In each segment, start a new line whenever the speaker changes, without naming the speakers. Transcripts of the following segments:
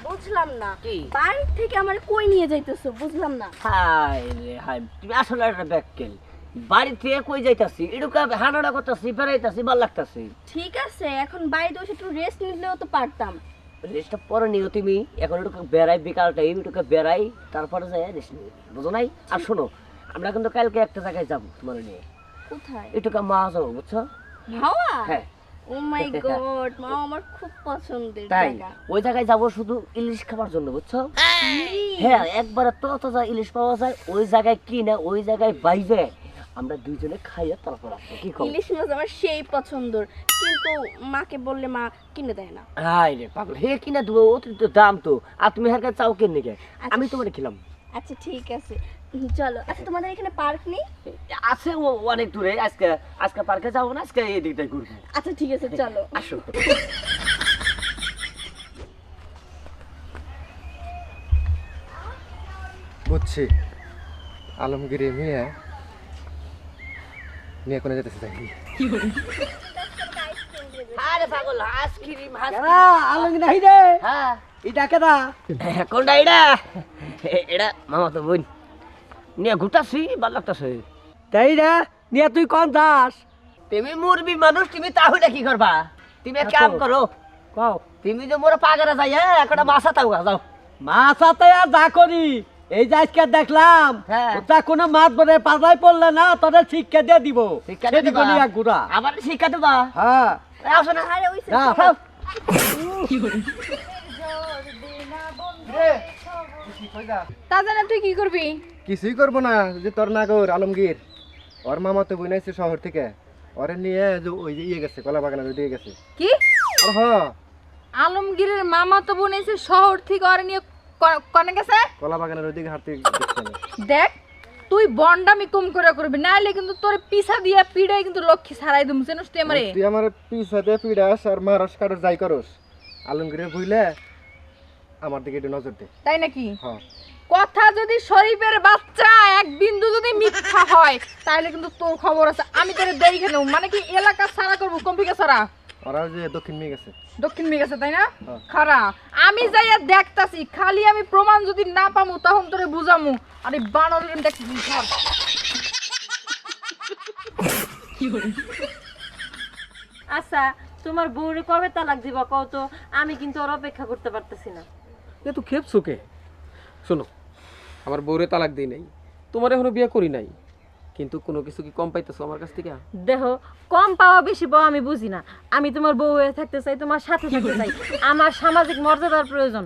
বুঝলাম না বাড়ি থেকে আমার কই নিয়ে যাইতেছো বুঝলাম না।
হাই রে হাই, তুমি আসলে একটা ব্যাককেল। বাড়ি থেকে কই যাইতাছি, এটুকু হাঁটাটা করতেছি, বেড়াইতাছি, ভালো লাগতাছি।
ঠিক আছে, এখন বাড়িতে বসে একটু রেস্ট নিলেও তো পারতাম।
রেস্টটা পরে নিও তুমি, এখন একটু বেড়াই, বিকাল টাইম একটু বেড়াই, তারপরে যাই রেস্ট নিও, বুঝো নাই? আর শোনো, আমরা কিন্তু কালকে একটা জায়গায় যাবো তোমার নিয়ে।
কোথায়?
একটু মাওয়া যাবো, বুঝছো?
মাওয়া?
হ্যাঁ।
ও মাই গড, মাওয়া আমার খুব পছন্দের
তাই
জায়গা।
ওই জায়গায় যাবো শুধু ইলিশ খাবার জন্য, বুঝছো? হ্যাঁ, একবারে তাজা ইলিশ পাওয়া যায় ওই জায়গায়, কি না ওই জায়গায় বাইবে আমরা দুইজনে খাইয়া তারপর আসবো, কি কও?
ইলিশ মাছ আমার সেই পছন্দের, কিন্তু মাকে বললে মা কিনে দেয় না।
হাই রে পাগল, হে কিনা দেবো, অতিরিক্ত দাম তো। আর তুমি হারকা চাও কেন গে? আমি তোমারে খেলাম।
আচ্ছা ঠিক আছে, চলো। আচ্ছা তোমাদের এখানে পার্ক নেই?
আছে অনেক দূরে, আজকে আজকে পার্কে যাবো না, আজকে এই দিকটাই ঘুরবো।
আচ্ছা ঠিক আছে, চলো
আসো।
বুঝছি, আলমগীরের মেয়ে নিয়ে কোনে যেতেছে দেখি।
আরে পাগল, আইসক্রিম
আলমগীর নাহি রে,
হ্যাঁ
এটা কেডা?
কোনটা এটা? এটা মামা তো বোন নিয়ে ঘুরতাছি, ভালো লাগতাছে।
তাই রে, নিয়ে তুই কোন যাস?
তুমি মুরবি মানুষ, তুমি তাহলে কি করবা? তুমি এক কাম করো,
কও
তুমি যে মোর পাগারে যাই, হ্যাঁ একটা মাছা তাও যাও।
মাছ হাতে আর যা করি, এই যে আজকে দেখলাম
হ্যাঁ।
ওটা কোনো মাছ বলে পাজাই পড়লে না, তোদের শিক্ষা দিয়ে দিব।
শিক্ষা দিয়ে দিবা?
সেদিকে নিয়ে ঘুরা।
আবার শিক্ষা দেবা?
হ্যাঁ,
আসো না।
আরে ওই
যা।
তাজানা তুই কি করবি?
কিছুই করবো না, যে তোর নাগর আলমগীর ওর মামা তো বইনাইছে শহর থেকে, ওরে নিয়ে যে ওই যে ইয়ে গেছে, কলা বাগানের ওই দিকে গেছে।
কি?
আর হ্যাঁ,
আলমগীরের মামা তো বোন এসে শহর থেকে আর নিয়ে কনে গেছে?
কলা বাগানের ওই দিকে হাঁটতে দেখছে না।
দেখ, তুই বন্ডামি কম করে করবি, নাইলে কিন্তু তোর পিছা দিয়া পিড়াই কিন্তু লক্ষ্মী ছাড়াই দিম, জানিস তুই আমারে?
তুই আমার পিছাতে পিড়াস আর মারস কারোর যাই করস, আলমগীরের বইলে আমার দিকে একটু নজর দে।
তাই নাকি?
হ্যাঁ,
কথা যদি শরীফের বাচ্চা এক বিন্দু যদি মিথ্যা হয় তাহলে কিন্তু তোর খবর আছে, আমি তোরে দেখে নেব। মানে কি এলাকা সারা করবো, কম্পিকা সারা?
ওরা যে দক্ষিণ মেয়ে গেছে।
দক্ষিণ মেয়ে গেছে, তাই না?
হ্যাঁ।
খারা আমি যাইয়া দেখতাছি, খালি আমি প্রমাণ যদি না পামু তখন তোরে বুঝামু। আরে বানরের দেখছিস সব।
আচ্ছা, তোমার বউরে কবে তালাক দিবা কও তো? আমি কিন্তু ওর অপেক্ষা করতে পারতেছি না।
এ তো খেপছো কে? শোনো, আমার বউরে তালাক দিই নাই, তোমার এখনো বিয়ে করি নাই, কিন্তু কোনো কিছু কি কম পাইতেছো আমার কাছ থেকে?
দেখো, কম পাওয়া বেশি পাওয়া আমি বুঝি না। আমি তোমার বউ হয়ে থাকতে চাই, তোমার সাথে থাকতে চাই। আমার সামাজিক মর্যাদার প্রয়োজন।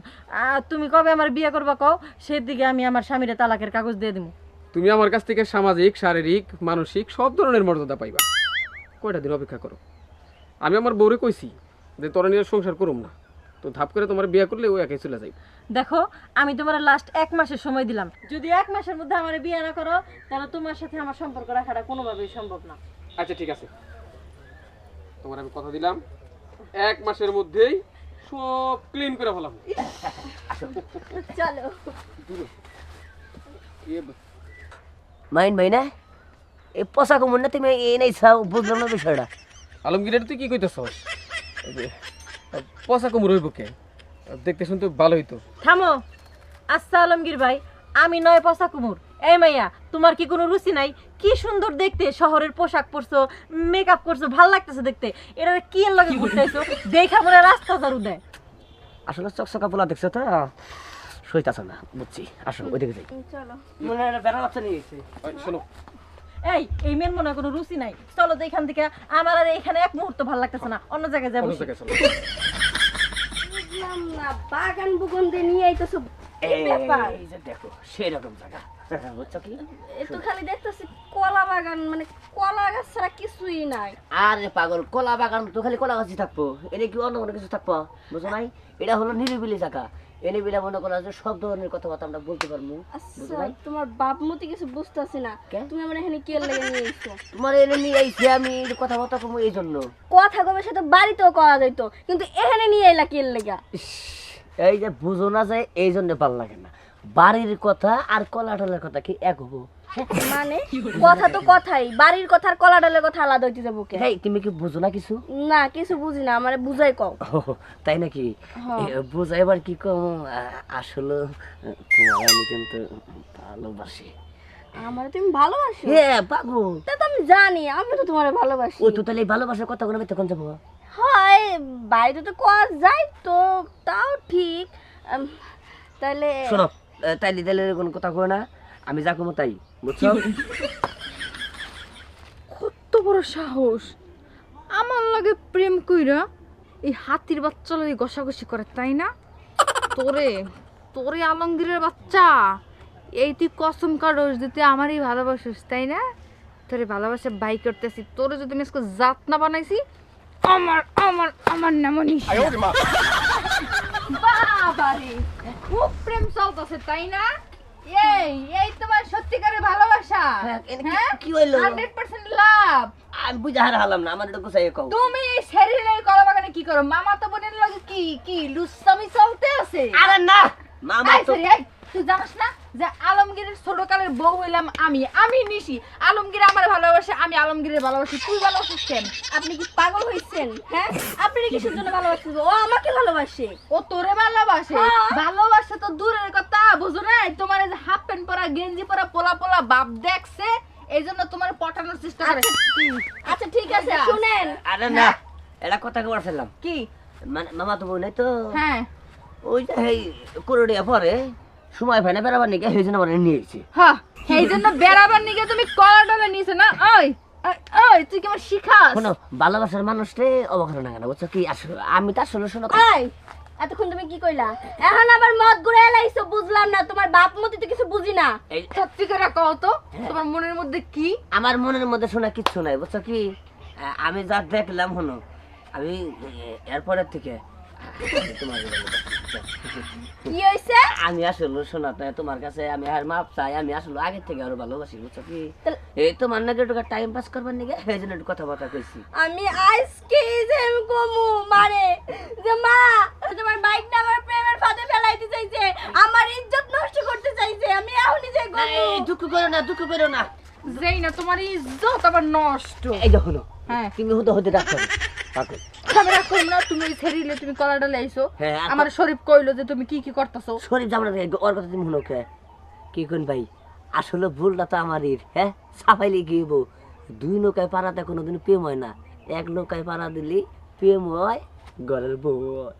তুমি কবে আমার বিয়ে করবা কও, সেদিকে আমি আমার স্বামীরে তালাকের কাগজ দিয়ে দিব।
তুমি আমার কাছ থেকে সামাজিক, শারীরিক, মানসিক সব ধরনের মর্যাদা পাইবা। কয়টা দিন অপেক্ষা করো। আমি আমার বউরে কইছি যে তোরা নিয়ে সংসার করুম না, তো ধাপ করে তোমার বিয়ে করলে ও একাই চলে যাই।
দেখো, আমি তোমার লাস্ট 1 মাসের সময় দিলাম। যদি 1 মাসের মধ্যে আমার বিয়ে না করো, তাহলে তোমার সাথে আমার সম্পর্ক রাখাটা কোনোভাবেই সম্ভব না।
আচ্ছা ঠিক আছে, তোমার আমি কথা দিলাম 1 মাসের মধ্যেই সব ক্লিন করে ফেলাম।
চলো।
মাইন ভাই না, এই পোশাক কমন না, তুমি এই নাই চাও, বুঝলাম না বিষয়টা।
আলমগীরের তুই কি কইতেছস? পচা কুমড় হইব কে? দেখতে শুনতে ভালো হইতো।
থামো। আচ্ছা আলমগীর ভাই, আমি নয় পচা কুমুর। এই মাইয়া, তোমার কি কোনো রুচি নাই? কি সুন্দর দেখতে, শহরের পোশাক পরছো, মেকআপ করছো, ভাল লাগতেছে দেখতে। এটা কি এর লাগে ঘুরতেছো? দেখা মনে রাস্তা ঝাড়ু দেয়।
আসলে চকচকা পোলা দেখছো তো, সইতাছ না, বুঝছি। আসো ওইদিকে যাই।
চলো।
মনে হয় বেড়া বাচ্চা নিয়ে গেছে।
শোনো,
এই মেয়ের মনে হয় কোনো রুচি নাই। চলো তো এখান থেকে, আমার আর এখানে এক মুহূর্ত ভাল লাগতেছে না, অন্য জায়গায় যাবো।
অন্য জায়গায় চলো।
বুঝলাম না, বাগান বুগন দিয়ে নিয়ে আইতেছো,
এই
ব্যাপার?
যে দেখো সেরকম জায়গা, বুঝছো কি?
এ তো খালি দেখতেছি কলা বাগান, মানে কলা গাছ ছাড়া কিছুই নাই।
আরে পাগল, কলা বাগান তো খালি কলা গাছই থাকবো, এনে কি অন্য কোনো কিছু থাকবো? বুঝো নাই? এটা হলো নিরিবিলি জায়গা। এনে বিলা মনে করা যে সব ধরনের কথাবার্তা আমরা বলতে পারবো। বুঝো
আচ্ছা,
নাই?
তোমার বাপ মতি কিছু বুঝতেছি না,
কে?
তুমি আমার এখানে কি লেগে নিয়ে আইছো?
তোমার এনে নিয়ে আইছি আমি, এই কথাবার্তা কমু এই জন্য।
কথা কবে সাথে বাড়িতেও করা যাইতো, কিন্তু এখানে নিয়ে আইলা কি লেগা?
ইস, এই যে বুঝো না যে এই জন্য ভাল লাগে না। বাড়ির কথা আর কলা টলার কথা কি এক হবো?
মানে কথা তো কথাই, বাড়ির কথা আর কলা ডালের কথা আলাদা হইতে যাবো কে?
এই তুমি কি বুঝো না কিছু?
না কিছু বুঝি না, আমারে বুঝাই কও।
ও, তাই নাকি?
হ্যাঁ।
বুঝাই এবার কি কম, আসলে তোমার আমি কিন্তু ভালোবাসি।
আমারে তুমি ভালোবাসো?
হ্যাঁ পাগল।
তা তো আমি জানি, আমি তো তোমারে ভালোবাসি।
ও তো তাহলে এই ভালোবাসার কথাগুলো আমি তখন যাবো।
হয় বাইরে তো কোয়া যায় তো, তাও ঠিক। তাহলে
শোনো, তাইলে তাইলে কোনো কথা কই না, আমি যা কমো তাই, বুঝছো?
কত বড় সাহস আমার লাগে প্রেম কইরা এই হাতির বাচ্চা লাগে ঘষাঘষি করে, তাই না? তোরে তোরে আলমগীরের বাচ্চা, এই তুই কসম কাটস দিতে আমারই ভালোবাসিস, তাই না? তোরে ভালোবাসা বাই করতেছি, তোরে যদি আমি আজকে জাত না বানাইছি, আমার আমার আমার নাম নিশা। বাবারে খুব প্রেম চলতেছে, তাই না? এই এই তোমার সত্যিকারের ভালোবাসা?
হ্যাঁ, কি হইলো?
100% লাভ।
আমি বুঝা হারালাম না, আমার এটা গুছাই কও।
তুমি এই শরীরের কলা বাগানে কি করো? মামা তো বোনের লগে কি কি লুসামি চলতে আছে?
আরে না, মামা
এই
তো
সরি, এই, তুই জানিস না যে আলমগীরের ছোটকালের বউ হইলাম আমি, আমি নিশি। আলমগীর আমার ভালোবাসে, আমি আলমগীরের ভালোবাসি। তুই ভালোবাসিস কেন?
আপনি কি পাগল হইছেন? হ্যাঁ, আপনি কিসের জন্য ভালোবাসেন? ও আমাকে ভালোবাসে।
ও তোরে ভালোবাসে?
হ্যাঁ।
ভালোবাসে তো দূরের কথা, বুঝো না? তোমার এই যে হাফ প্যান্ট পরা গেঞ্জি পরা পোলা পোলা বাপ দেখছে, এই জন্য তোমার পটানোর চেষ্টা করে।
আচ্ছা ঠিক আছে, শুনেন।
আরে না, এটা কথা কবার ফেললাম।
কি?
মানে মামা তো বই নাই তো,
হ্যাঁ
ওই যে এই করোড়িয়া পরে সময় পায় না বেড়াবার নাকি, সেই জন্য আমার নিয়ে এসেছি।
হ্যাঁ, এই জন্য বেড়াবার নিকে তুমি কলা ডালে নিছো না? ওই ওই, ওই তুই কি আমার শিখাস?
শোনো, ভালোবাসার মানুষটা অবহেলা না কেন, বুঝছো কি? আসলে আমি তো আসলে শোনো,
এই এতক্ষণ তুমি কি কইলা? এখন আবার মদ ঘুরে এলাইছো, বুঝলাম না। তোমার বাপ মতি তো কিছু বুঝি না।
এই
সত্যি করে কও তো, তোমার মনের মধ্যে কি?
আমার মনের মধ্যে শোনা কিচ্ছু নাই, বুঝছো কি? আমি যা দেখলাম, হনো আমি এরপরের থেকে তোমার
কি হইছে?
আমি আসলে শোনা তোমার কাছে আমি আর মাপ চাই, আমি আসলে আগের থেকে আরো ভালোবাসি, বুঝছো কি?
তাহলে-
এই তোমার নাকি একটু টাইম পাস করবার নাকি, এই জন্য একটু কথাবার্তা কইছি।
আমি আজকে যে আমি কমু মারে যে মা তোমার বাইকটা আমার প্রেমের ফাঁদে ফেলাইতে চাইছে, আমার ইজ্জত নষ্ট করতে চাইছে, আমি এখনই যে কমু।
এই দুঃখ করো না, দুঃখ করো না।
যেই না তোমার ইজ্জত আবার নষ্ট।
এই যখন
হ্যাঁ,
তুমি হতে হতে ডাক্তার পাগল।
ঝগড়া করো না। তুমি ছেড়িলে তুমি কলা ডালে আইছো,
হ্যাঁ, আর
আমার শরীফ কইলো যে তুমি কি কি করতেছো।
শরীফ জামরা ওর কথা তুমি শুনো কে? কি কোন ভাই, আসলে ভুলটা তো আমারই। হ্যাঁ, সাফাইলে গিয়েব, দুই নৌকায় পাড়াতে কোনোদিন প্রেম হয় না, এক নৌকায় পাড়া দিলি প্রেম হয়, ঘরের বউ হয়।